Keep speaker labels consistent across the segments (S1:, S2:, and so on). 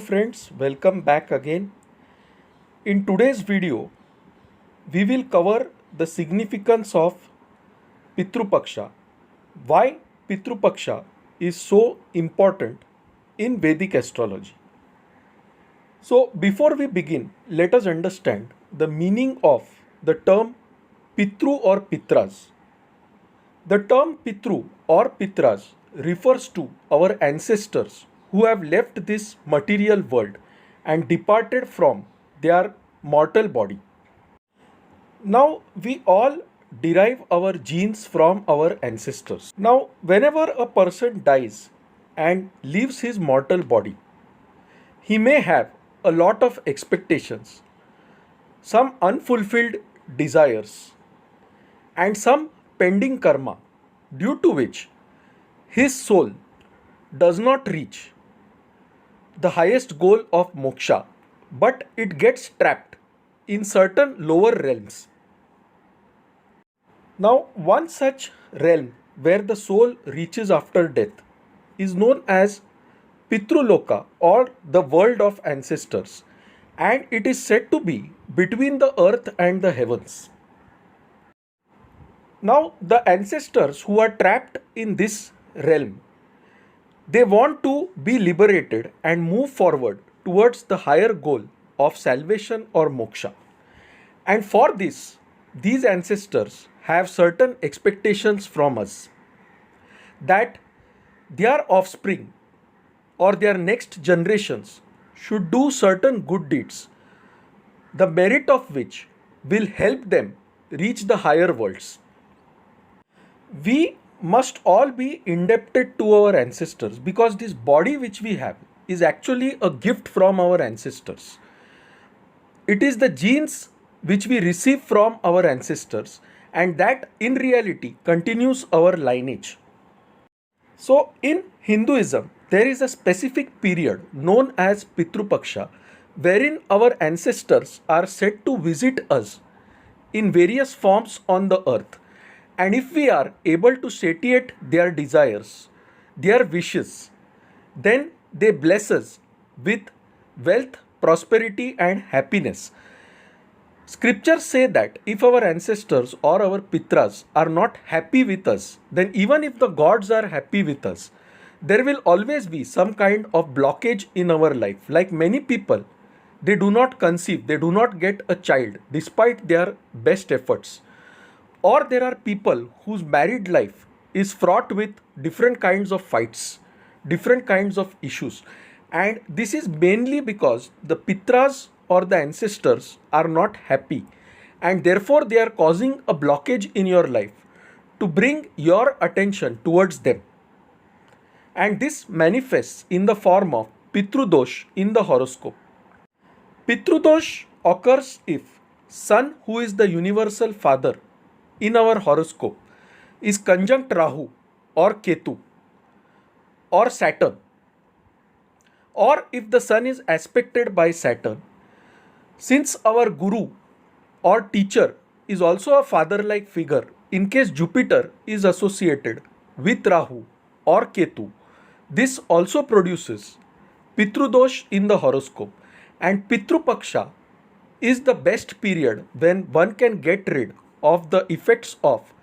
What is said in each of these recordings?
S1: friends, welcome back again. In today's video, we will cover the significance of Pitru Paksha. Why Pitru Paksha is so important in Vedic astrology. So before we begin, let us understand the meaning of the term Pitru or Pitras. The term Pitru or Pitras refers to our ancestors who have left this material world and departed from their mortal body. Now, we all derive our genes from our ancestors. Now, whenever a person dies and leaves his mortal body, he may have a lot of expectations, some unfulfilled desires, and some pending karma, due to which his soul does not reach the highest goal of moksha, but it gets trapped in certain lower realms. Now, one such realm where the soul reaches after death is known as Pitruloka or the world of ancestors, and it is said to be between the earth and the heavens. Now, the ancestors who are trapped in this realm, they want to be liberated and move forward towards the higher goal of salvation or moksha. And for this, these ancestors have certain expectations from us that their offspring or their next generations should do certain good deeds, the merit of which will help them reach the higher worlds. We must all be indebted to our ancestors because this body which we have is actually a gift from our ancestors. It is the genes which we receive from our ancestors, and that in reality continues our lineage. So in Hinduism, there is a specific period known as Pitru Paksha wherein our ancestors are said to visit us in various forms on the earth. And if we are able to satiate their desires, their wishes, then they bless us with wealth, prosperity, and happiness. Scriptures say that if our ancestors or our pitras are not happy with us, then even if the gods are happy with us, there will always be some kind of blockage in our life. Like many people, they do not conceive, they do not get a child despite their best efforts. Or there are people whose married life is fraught with different kinds of fights, different kinds of issues. And this is mainly because the pitras or the ancestors are not happy. And therefore they are causing a blockage in your life to bring your attention towards them. And this manifests in the form of Pitrudosh in the horoscope. Pitrudosh occurs if Sun, who is the universal father, in our horoscope is conjunct Rahu or Ketu or Saturn, or if the Sun is aspected by Saturn. Since our Guru or teacher is also a father-like figure, in case Jupiter is associated with Rahu or Ketu, this also produces Pitrudosh in the horoscope. And Pitru Paksha is the best period when one can get rid of the effects of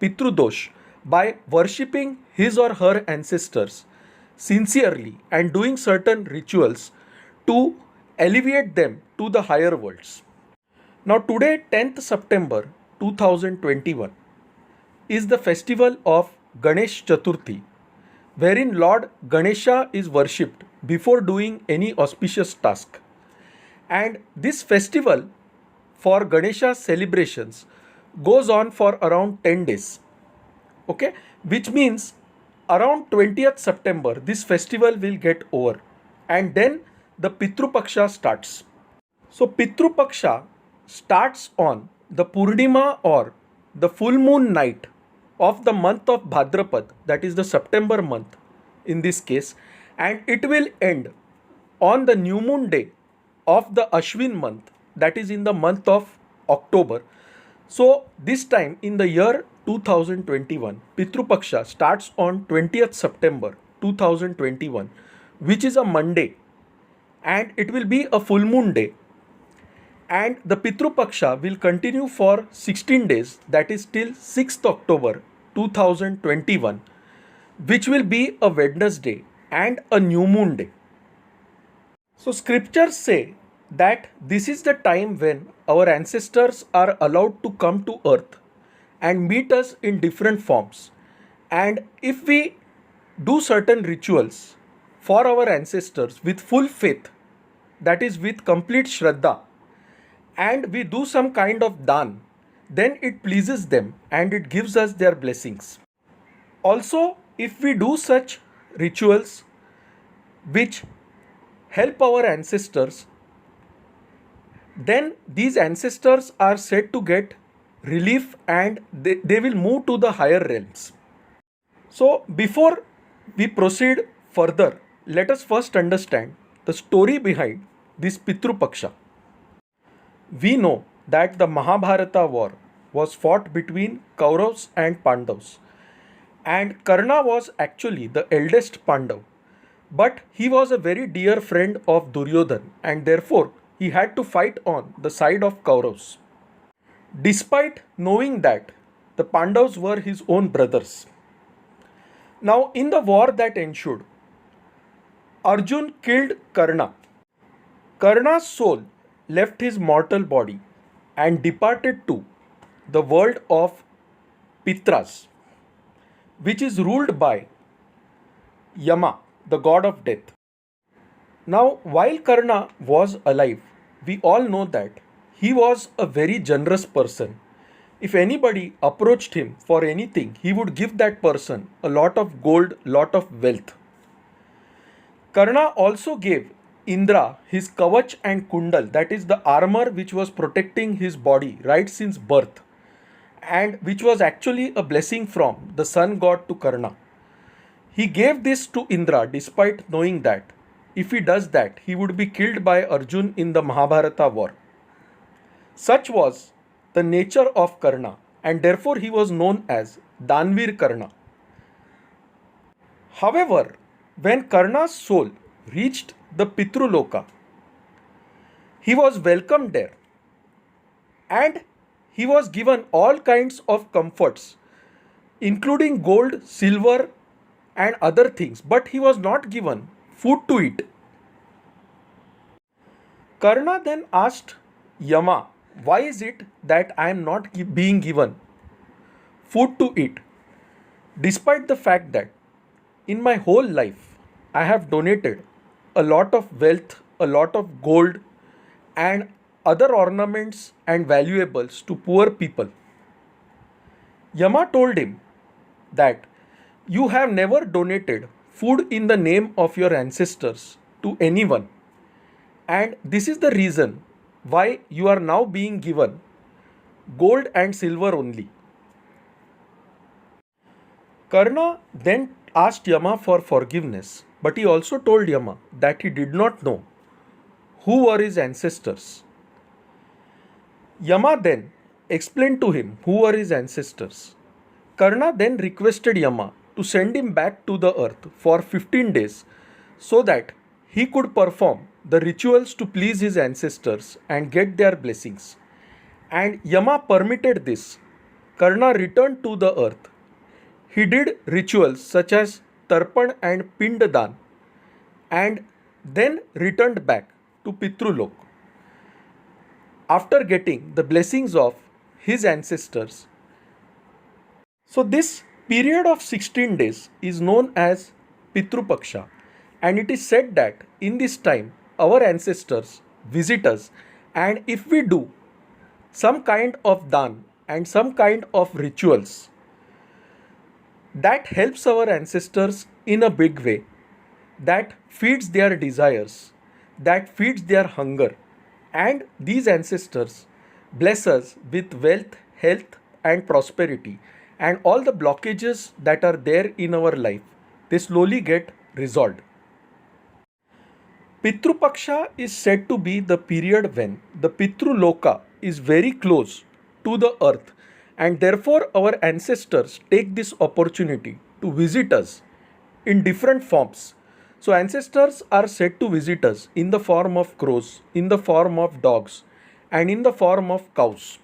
S1: Pitrudosh by worshipping his or her ancestors sincerely and doing certain rituals to alleviate them to the higher worlds. Now today, 10th September 2021 is the festival of Ganesh Chaturthi, wherein Lord Ganesha is worshipped before doing any auspicious task. And this festival for Ganesha's celebrations goes on for around 10 days. Okay, which means around 20th September this festival will get over, and then the Pitru Paksha starts. So Pitru Paksha starts on the Purnima or the full moon night of the month of Bhadrapad, that is the September month in this case, and it will end on the new moon day of the Ashwin month, that is in the month of October. So this time in the year 2021, Pitru Paksha starts on 20th September 2021, which is a Monday, and it will be a full moon day, and the Pitru Paksha will continue for 16 days, that is till 6th October 2021, which will be a Wednesday and a new moon day. So scriptures say that this is the time when our ancestors are allowed to come to earth and meet us in different forms. And if we do certain rituals for our ancestors with full faith, that is with complete Shraddha, and we do some kind of dan, then it pleases them and it gives us their blessings. Also, if we do such rituals which help our ancestors, then these ancestors are said to get relief and they will move to the higher realms. So, before we proceed further, let us first understand the story behind this Pitru Paksha. We know that the Mahabharata war was fought between Kauravas and Pandavas, and Karna was actually the eldest Pandav, but he was a very dear friend of Duryodhan and therefore he had to fight on the side of Kauravas. Despite knowing that the Pandavas were his own brothers. Now, in the war that ensued, Arjun killed Karna. Karna's soul left his mortal body and departed to the world of Pitras, which is ruled by Yama, the god of death. Now, while Karna was alive, we all know that he was a very generous person. If anybody approached him for anything, he would give that person a lot of gold, lot of wealth. Karna also gave Indra his kavach and kundal, that is the armor which was protecting his body right since birth, and which was actually a blessing from the sun god to Karna. He gave this to Indra despite knowing that if he does that, he would be killed by Arjun in the Mahabharata war. Such was the nature of Karna, and therefore he was known as Danvir Karna. However, when Karna's soul reached the Pitruloka, he was welcomed there and he was given all kinds of comforts, including gold, silver, and other things, but he was not given food to eat. Karna then asked Yama, why is it that I am not being given food to eat, despite the fact that in my whole life I have donated a lot of wealth, a lot of gold, and other ornaments and valuables to poor people. Yama told him that you have never donated food in the name of your ancestors to anyone, and this is the reason why you are now being given gold and silver only. Karna then asked Yama for forgiveness, but he also told Yama that he did not know who were his ancestors. Yama then explained to him who were his ancestors. Karna then requested Yama to send him back to the earth for 15 days so that he could perform the rituals to please his ancestors and get their blessings. And Yama permitted this. Karna returned to the earth. He did rituals such as Tarpan and Pindadan and then returned back to Pitrulok after getting the blessings of his ancestors. So this period of 16 days is known as Pitru Paksha, and it is said that in this time our ancestors visit us, and if we do some kind of dan and some kind of rituals, that helps our ancestors in a big way, that feeds their desires, that feeds their hunger, and these ancestors bless us with wealth, health, and prosperity, and all the blockages that are there in our life, they slowly get resolved. Pitru Paksha is said to be the period when the Pitru Loka is very close to the earth, and therefore our ancestors take this opportunity to visit us in different forms So ancestors are said to visit us in the form of crows, in the form of dogs, and in the form of cows.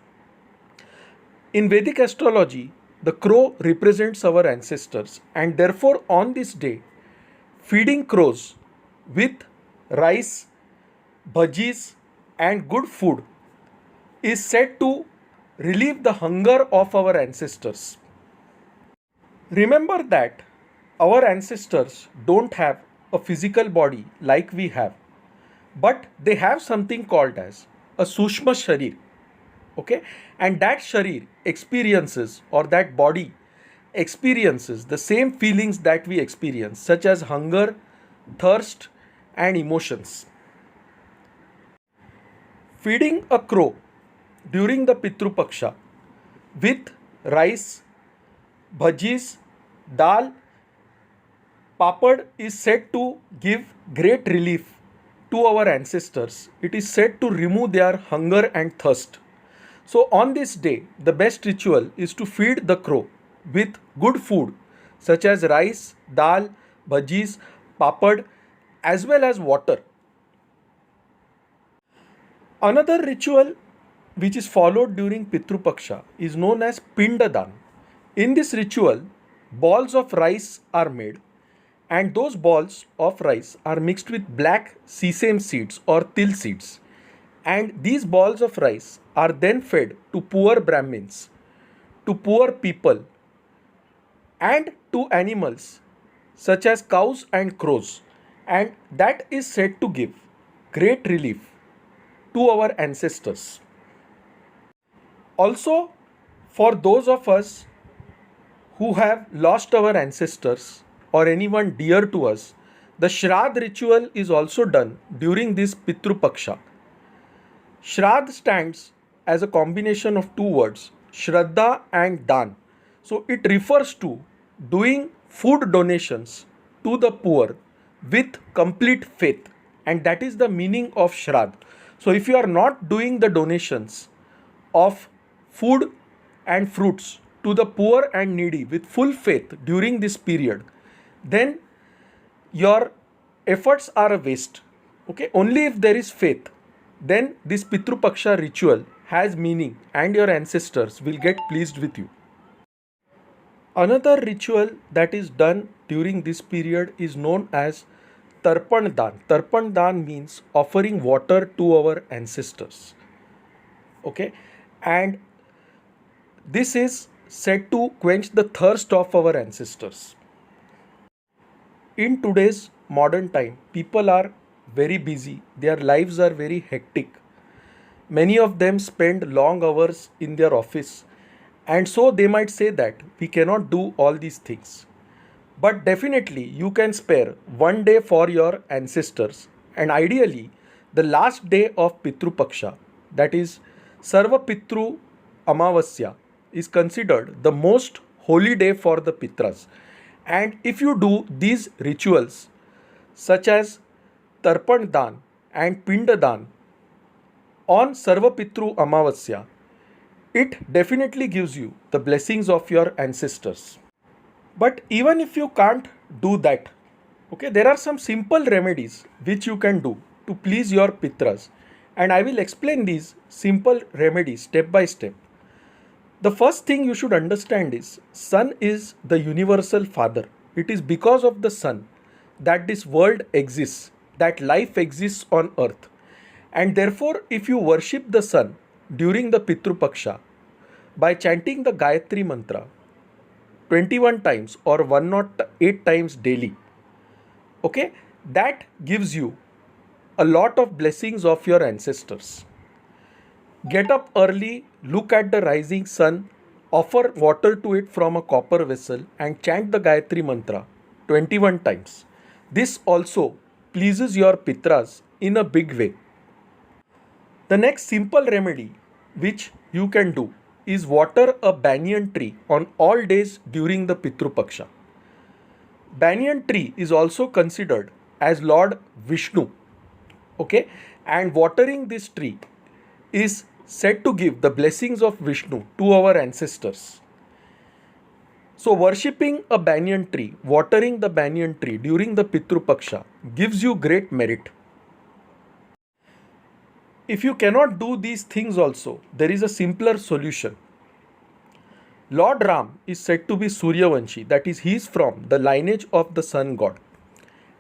S1: In Vedic astrology, the crow represents our ancestors, and therefore on this day, feeding crows with rice, bhajis, and good food is said to relieve the hunger of our ancestors. Remember that our ancestors don't have a physical body like we have, but they have something called as a Sushma Sharir. Okay, and that Sharir experiences, or that body experiences, the same feelings that we experience, such as hunger, thirst, and emotions. Feeding a crow during the Pitru Paksha with rice, bhajis, dal, papad is said to give great relief to our ancestors. It is said to remove their hunger and thirst. So, on this day, the best ritual is to feed the crow with good food such as rice, dal, bhajis, papad, as well as water. Another ritual which is followed during Pitru Paksha is known as Pindadan. In this ritual, balls of rice are made, and those balls of rice are mixed with black sesame seeds or til seeds. And these balls of rice are then fed to poor Brahmins, to poor people, and to animals such as cows and crows. And that is said to give great relief to our ancestors. Also, for those of us who have lost our ancestors or anyone dear to us, the Shraddh ritual is also done during this Pitru Paksha. Shraddh stands as a combination of two words, Shraddha and Dan. So it refers to doing food donations to the poor with complete faith, and that is the meaning of Shraddh. So if you are not doing the donations of food and fruits to the poor and needy with full faith during this period, then your efforts are a waste. Okay, only if there is faith, then this Pitru Paksha ritual has meaning and your ancestors will get pleased with you. Another ritual that is done during this period is known as Tarpan Dan. Tarpan Dan means offering water to our ancestors. Okay, and this is said to quench the thirst of our ancestors. In today's modern time, people are very busy, their lives are very hectic. Many of them spend long hours in their office, and so they might say that we cannot do all these things. But definitely, you can spare one day for your ancestors, and ideally, the last day of Pitru Paksha, that is Sarva Pitru Amavasya, is considered the most holy day for the Pitras. And if you do these rituals, such as Tarpan Dan and Pinda Dan, on Sarva Pitru Amavasya, it definitely gives you the blessings of your ancestors. But even if you can't do that, okay, there are some simple remedies which you can do to please your Pitras, and I will explain these simple remedies step by step. The first thing you should understand is Sun is the universal father. It is because of the Sun that this world exists, that life exists on earth. And therefore, if you worship the Sun during the Pitru Paksha by chanting the Gayatri Mantra 21 times or 108 times daily, okay, that gives you a lot of blessings of your ancestors. Get up early, look at the rising sun, offer water to it from a copper vessel, and chant the Gayatri Mantra 21 times. This also pleases your Pitras in a big way. The next simple remedy which you can do is water a banyan tree on all days during the Pitru Paksha. Banyan tree is also considered as Lord Vishnu. Okay, and watering this tree is said to give the blessings of Vishnu to our ancestors. So worshipping a banyan tree, watering the banyan tree during the Pitru Paksha gives you great merit. If you cannot do these things also, there is a simpler solution. Lord Ram is said to be Suryavanshi, that is, he is from the lineage of the sun god.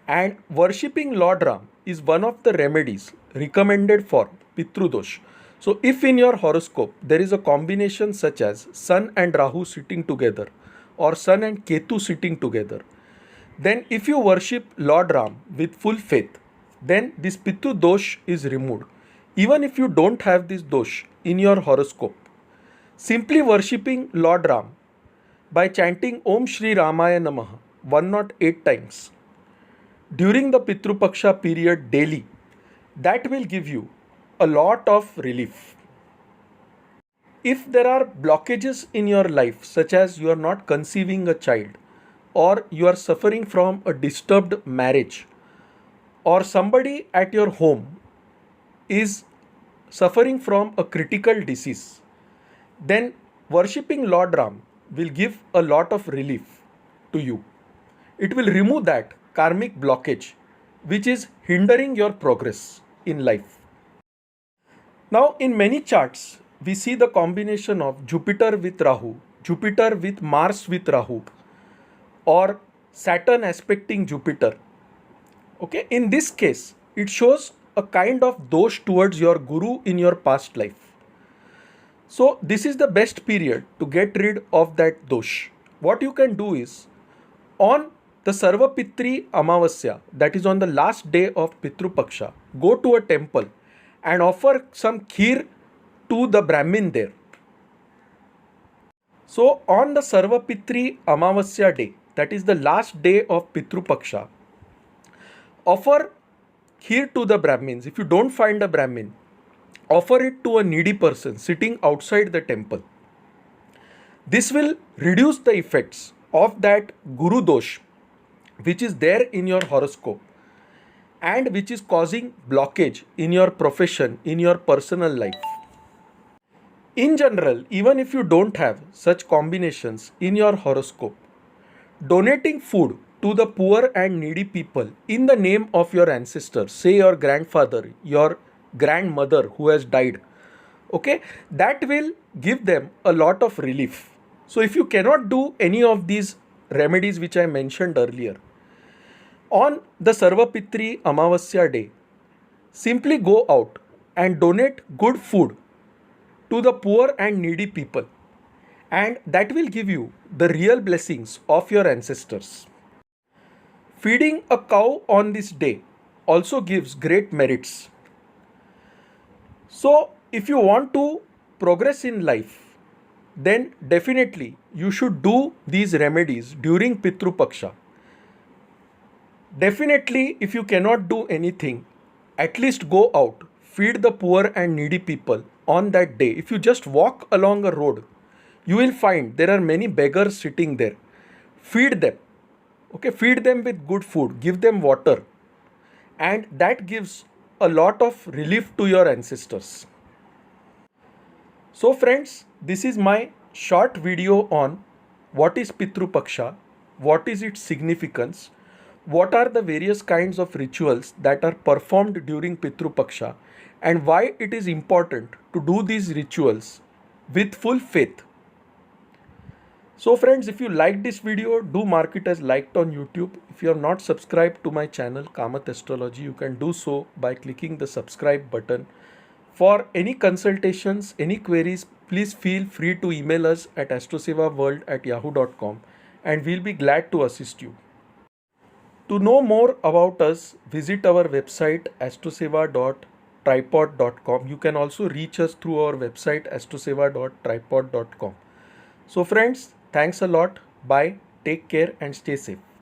S1: And worshipping Lord Ram is one of the remedies recommended for Pitru Dosh. So, if in your horoscope there is a combination such as Sun and Rahu sitting together or Sun and Ketu sitting together, then if you worship Lord Ram with full faith, then this Pitru Dosh is removed. Even if you don't have this dosh in your horoscope, simply worshipping Lord Ram by chanting Om Shri Ramaya Namaha 108 times during the Pitru Paksha period daily, that will give you a lot of relief. If there are blockages in your life, such as you are not conceiving a child, or you are suffering from a disturbed marriage, or somebody at your home is suffering from a critical disease, then worshipping Lord Ram will give a lot of relief to you. It will remove that karmic blockage which is hindering your progress in life. Now, in many charts, we see the combination of Jupiter with Rahu, Jupiter with Mars with Rahu, or Saturn aspecting Jupiter. Okay, in this case, it shows a kind of dosh towards your guru in your past life. So, this is the best period to get rid of that dosh. What you can do is, on the Sarvapitri Amavasya, that is on the last day of Pitru Paksha, go to a temple and offer some kheer to the Brahmin there. So, on the Sarvapitri Amavasya day, that is the last day of Pitru Paksha, offer kheer to the Brahmins. If you don't find a Brahmin, offer it to a needy person sitting outside the temple. This will reduce the effects of that Guru dosh which is there in your horoscope and which is causing blockage in your profession, in your personal life. In general, even if you don't have such combinations in your horoscope, donating food to the poor and needy people in the name of your ancestors, say your grandfather, your grandmother who has died, okay, that will give them a lot of relief. So if you cannot do any of these remedies which I mentioned earlier, on the Sarvapitri Amavasya day, simply go out and donate good food to the poor and needy people, and that will give you the real blessings of your ancestors. Feeding a cow on this day also gives great merits. So, if you want to progress in life, then definitely you should do these remedies during Pitru Paksha. Definitely, if you cannot do anything, at least go out, feed the poor and needy people on that day. If you just walk along a road, you will find there are many beggars sitting there. Feed them. Okay, feed them with good food, give them water, and that gives a lot of relief to your ancestors. So friends, this is my short video on what is Pitru Paksha, what is its significance, what are the various kinds of rituals that are performed during Pitru Paksha, and why it is important to do these rituals with full faith. So friends, if you like this video, do mark it as liked on YouTube. If you have not subscribed to my channel Kamath Astrology, you can do so by clicking the subscribe button. For any consultations, any queries, please feel free to email us at astrosevaworld@yahoo.com and we'll be glad to assist you. To know more about us, visit our website astroseva.tripod.com. You can also reach us through our website astroseva.tripod.com. So friends, thanks a lot. Bye. Take care and stay safe.